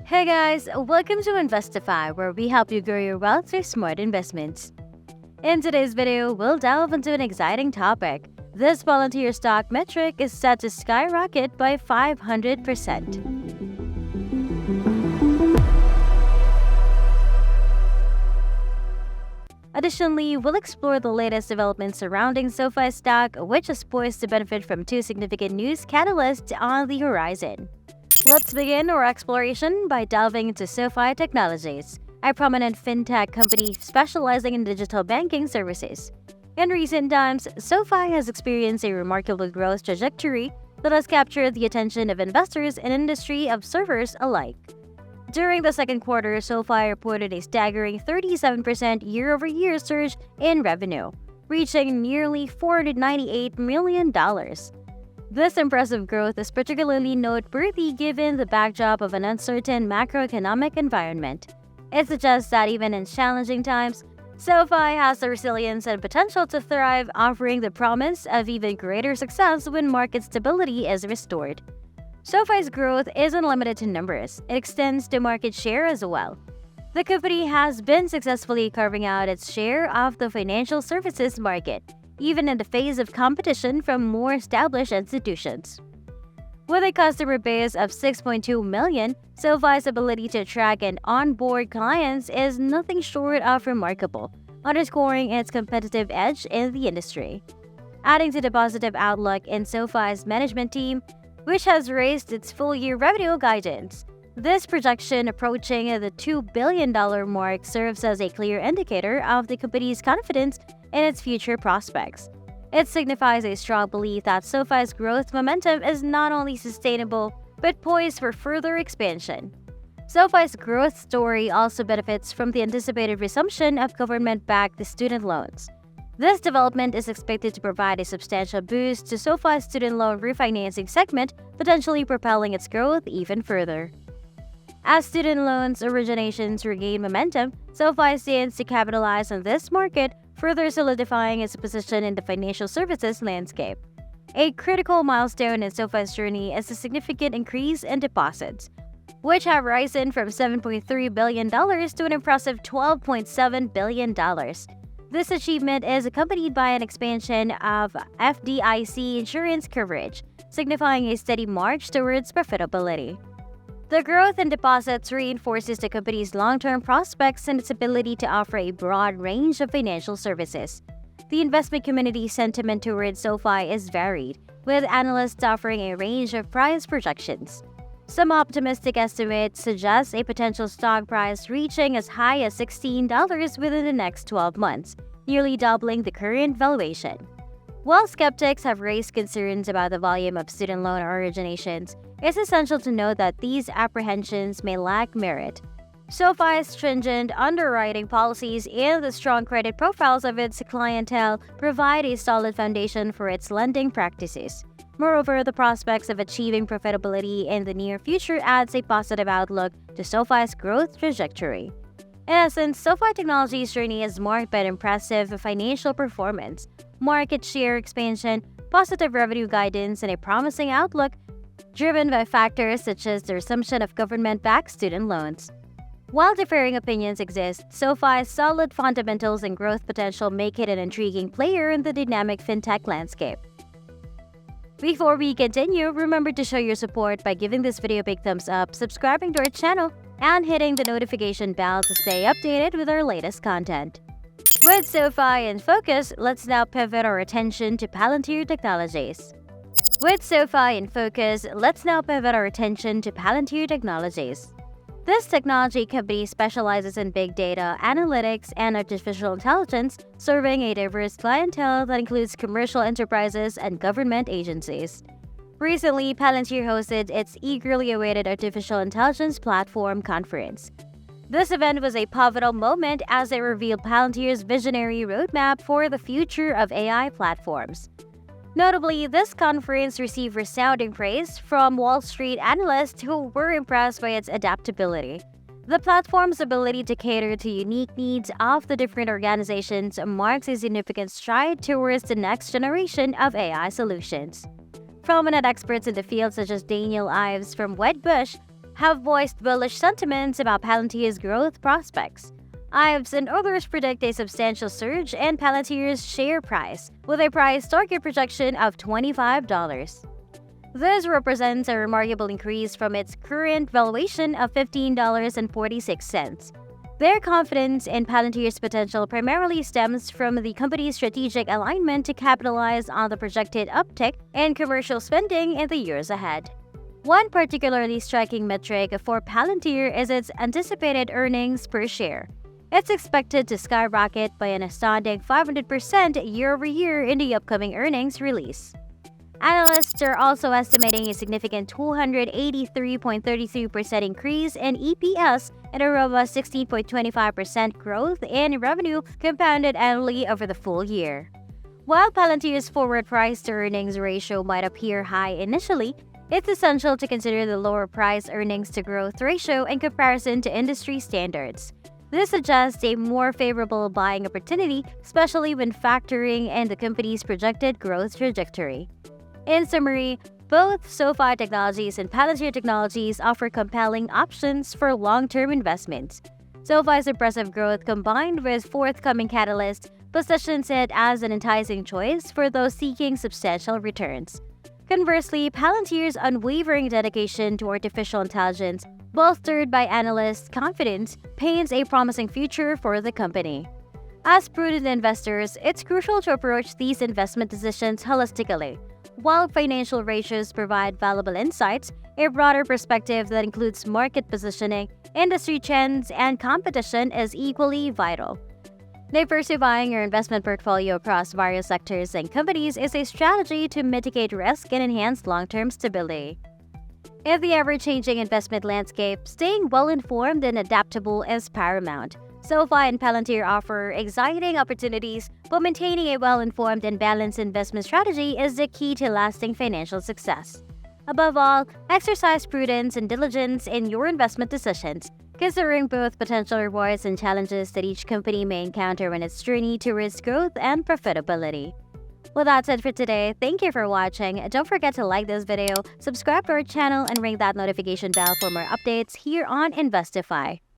Hey guys, welcome to Investify, where we help you grow your wealth through smart investments. In today's video, we'll delve into an exciting topic. This PLTR stock metric is set to skyrocket by 500%. Additionally, we'll explore the latest developments surrounding Sofi Stock, which is poised to benefit from two significant news catalysts on the horizon. Let's begin our exploration by delving into Sofi Technologies, a prominent fintech company specializing in digital banking services. In recent times, Sofi has experienced a remarkable growth trajectory that has captured the attention of investors and industry observers alike. During the second quarter, Sofi reported a staggering 37% year-over-year surge in revenue, reaching nearly $498 million. This impressive growth is particularly noteworthy given the backdrop of an uncertain macroeconomic environment. It suggests that even in challenging times, Sofi has the resilience and potential to thrive, offering the promise of even greater success when market stability is restored. Sofi's growth isn't limited to numbers, it extends to market share as well. The company has been successfully carving out its share of the financial services market, even in the face of competition from more established institutions. With a customer base of 6.2 million, Sofi's ability to attract and onboard clients is nothing short of remarkable, underscoring its competitive edge in the industry. Adding to the positive outlook in Sofi's management team, which has raised its full-year revenue guidance. This projection approaching the $2 billion mark serves as a clear indicator of the company's confidence in its future prospects. It signifies a strong belief that Sofi's growth momentum is not only sustainable, but poised for further expansion. Sofi's growth story also benefits from the anticipated resumption of government-backed student loans. This development is expected to provide a substantial boost to Sofi's student loan refinancing segment, potentially propelling its growth even further. As student loans originations regain momentum, Sofi stands to capitalize on this market, further solidifying its position in the financial services landscape. A critical milestone in Sofi's journey is the significant increase in deposits, which have risen from $7.3 billion to an impressive $12.7 billion. This achievement is accompanied by an expansion of FDIC insurance coverage, signifying a steady march towards profitability. The growth in deposits reinforces the company's long-term prospects and its ability to offer a broad range of financial services. The investment community's sentiment towards Sofi is varied, with analysts offering a range of price projections. Some optimistic estimates suggest a potential stock price reaching as high as $16 within the next 12 months, nearly doubling the current valuation. While skeptics have raised concerns about the volume of student loan originations, it's essential to note that these apprehensions may lack merit. Sofi's stringent underwriting policies and the strong credit profiles of its clientele provide a solid foundation for its lending practices. Moreover, the prospects of achieving profitability in the near future adds a positive outlook to Sofi's growth trajectory. In essence, Sofi Technologies' journey is marked by an impressive financial performance, market share expansion, positive revenue guidance, and a promising outlook driven by factors such as the resumption of government-backed student loans. While differing opinions exist, Sofi's solid fundamentals and growth potential make it an intriguing player in the dynamic fintech landscape. Before we continue, remember to show your support by giving this video a big thumbs up, subscribing to our channel, and hitting the notification bell to stay updated with our latest content. With Sofi in focus, let's now pivot our attention to PLTR Technologies. This technology company specializes in big data, analytics, and artificial intelligence, serving a diverse clientele that includes commercial enterprises and government agencies. Recently, PLTR hosted its eagerly awaited Artificial Intelligence Platform Conference. This event was a pivotal moment as it revealed PLTR's visionary roadmap for the future of AI platforms. Notably, this conference received resounding praise from Wall Street analysts who were impressed by its adaptability. The platform's ability to cater to unique needs of the different organizations marks a significant stride towards the next generation of AI solutions. Prominent experts in the field such as Daniel Ives from Wedbush have voiced bullish sentiments about Palantir's growth prospects. Ives and others predict a substantial surge in Palantir's share price, with a price target projection of $25. This represents a remarkable increase from its current valuation of $15.46. Their confidence in Palantir's potential primarily stems from the company's strategic alignment to capitalize on the projected uptick in commercial spending in the years ahead. One particularly striking metric for Palantir is its anticipated earnings per share. It's expected to skyrocket by an astounding 500% year-over-year in the upcoming earnings release. Analysts are also estimating a significant 283.33% increase in EPS and a robust 16.25% growth in revenue compounded annually over the full year. While Palantir's forward price-to-earnings ratio might appear high initially, it's essential to consider the lower price-earnings-to-growth ratio in comparison to industry standards. This suggests a more favorable buying opportunity, especially when factoring in the company's projected growth trajectory. In summary, both Sofi Technologies and PLTR Technologies offer compelling options for long-term investments. Sofi's impressive growth combined with forthcoming catalysts positions it as an enticing choice for those seeking substantial returns. Conversely, Palantir's unwavering dedication to artificial intelligence, bolstered by analysts' confidence, paints a promising future for the company. As prudent investors, it's crucial to approach these investment decisions holistically. While financial ratios provide valuable insights, a broader perspective that includes market positioning, industry trends, and competition is equally vital. Diversifying your investment portfolio across various sectors and companies is a strategy to mitigate risk and enhance long-term stability. In the ever-changing investment landscape, staying well-informed and adaptable is paramount. Sofi and Palantir offer exciting opportunities, but maintaining a well-informed and balanced investment strategy is the key to lasting financial success. Above all, exercise prudence and diligence in your investment decisions, considering both potential rewards and challenges that each company may encounter in its journey towards growth and profitability. Well, that's it for today. Thank you for watching. Don't forget to like this video, subscribe to our channel, and ring that notification bell for more updates here on Investify.